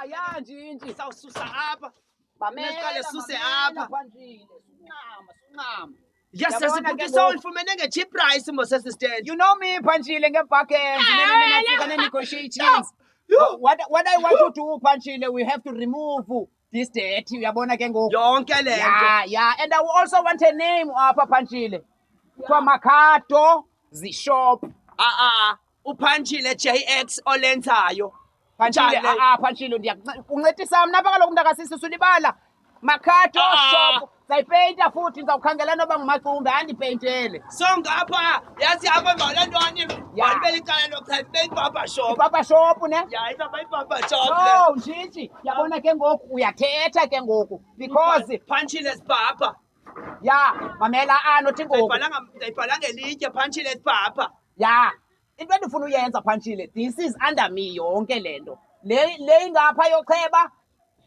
Yeah, Njinji. Sawususa apha. Nesiqale suse apha. Yes, Yabona sesibuka ke isoul ifumene nge-cheap price mosesi stand. You know me, Panchile, nge negotiations. Yo. What I want to do, Panchile, we have to remove this debt. Uyabona ke ngoku. Yonke le nto. Yeah, and I also want a name apha Panchile. Kwa Makato Zishop. Uphantshile JX olenzayo. Panchile, Panchile, uncedisa mna apha kaloku mntakasisi sulibala. Makato shop. Sayipeyinta futhi ndizawukhangela noba ngumacumbi andipeyintele. So ngapha yazi apha ngale ntoni walibela icala lokuchayipela ibaba shop. Ibaba shop ne? Ya ibaba shop le. Oh, Njinji, yabona ke ngoku uyathetha ke ngoku because Phantshile sibhabha. ya mamela anothi ngoku. Ndayibhala ngelitye Phantshile sibhabha. Ya into endifuna uyenza Phantshile, this is under me yonke lento. Le ingapha yocheba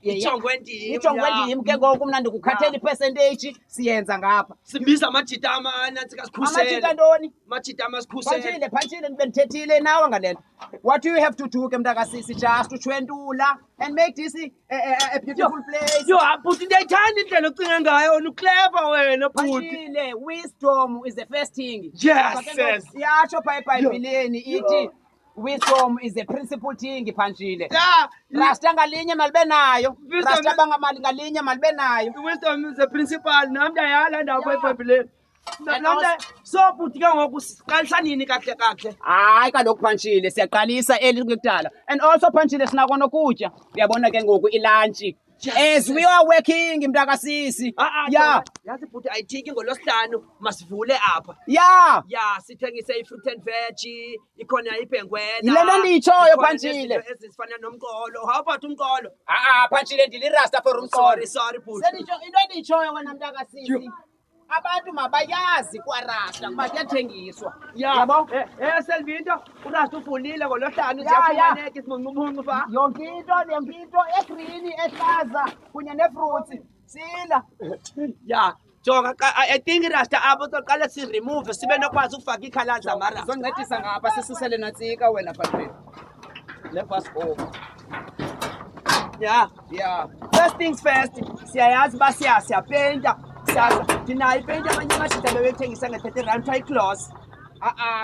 Ijongwe ndim. Ijongwe ndim ke ngoku mna ndikukhathela ipercentage siyenza ngapha. Sibiza amajita amanantsi kasikhusele. Amajita ntoni? Amajita amasikhusele. Phantshile ndibe ndithethile nawe ngale nto. What do you have to do ke mntakasisi just ushwentula and make this a beautiful place. Yo, bhuti ndiyayithanda indlela ocinga ngayo uclever wena bhuti. Phantshile, wisdom is the first thing. Yes. Yatsho phaa eBhayibhileni ithi wisdom is the principal thing Phantshile. Yeah. Rasta ngalinye malibe nayo. Rasta bangamali ngalinye malibe nayo. Wisdom is the principal. Nam ndayala ndapha eBhayibhileni. So bhuti ke ngoku siqalisa nini kahle? Hayi kaloku Phantshile siyaqalisa eli kudala. And also Phantshile sinako nokutya. Uyabona ke ngoku ilunch. As we are working mntakasisi. Yeah. Yazi bhuti I think ngolosihlanu masivule apha. Yeah. Yeah, sithengise i-fruit and veg, ikhona ibhengwena. Yile nto ndiyitshoyo Phantshile. Ezifana nomqolo. How about umqolo? Phantshile ndilirasta for umqolo. Sorry bhuti. Into endiyitshoyo wena mntakasisi. Abantu mabayazi kwarasta kuba kuyathengiswa. Yabo? Selvinto, urasta uvulile ngolosihlanu ziyafumaneka isimuncumuncu fa. Yonke into egreen, ehlaza kunye nefruits. Sila. Yeah. Jonga, I think irasta apho soqala si-remove sibe nokwazi ukufaka ii-colours zamarasta. Zoncedisa ngapha sisusele nantsika wena Phantshile. Let us go. Yeah. First things first, siyayazi uba siyapeyinta. Ndinayo ipeyinti abanye amajita bebethengisa nge-R30 tricloss.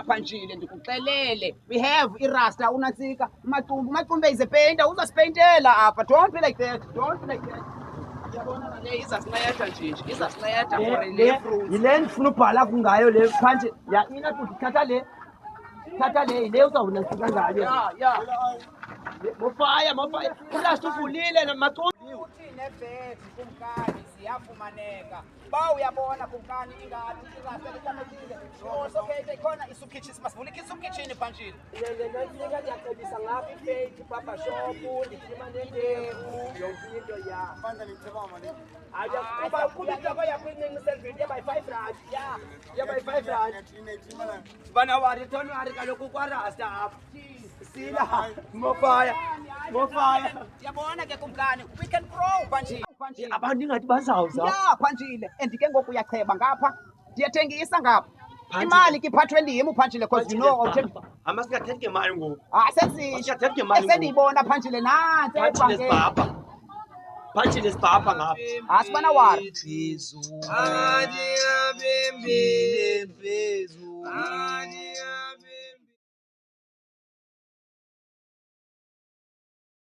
Phantshile ndikuxelele. We have irasta unantsika. Umacumbi is a painter uzasipeyintela apha. Don't be like that. Yabona le izasinceda Njinji. Izasinceda for le fruits. Yile ndifuna ubhala ngayo le Phantshile. Ya ina bhuti thatha le yile uzawunantsika ngayo. Yeah. Mofaya. Urasta uvulile namacumbi. Nebhedi kumkani ziyafumaneka. Ba uyabona kumkani ingathi irasta likamekile. Also ke ikhona i-soup kitchen. Masivule i-soup kitchen Phantshile. Le ndiyacebisa ngapha ifeyiti papa shop ndifima nendevu yonke into ya. Kuba into yakho incinci Selvinto yaba yi-5 rand. Yaba yi-5 rand. Banawari tonwari kaloku kwarasta apha. Sila mofaya. Yabona ke kumkani we can grow Phantshile. Abantu ingathi bazawuza. Yeah Phantshile and ke ngoku uyacheba ngapha. Ndiyathengisa ngapha. Imali ke iphathwe ndim Phantshile because you know amasingathethe ngemali ngoku. Sesithethe ngemali. Esendiyibona Phantshile nansi ebhankeni. Phantshile sibhabha ngapha. Sibana wari. Phezulu.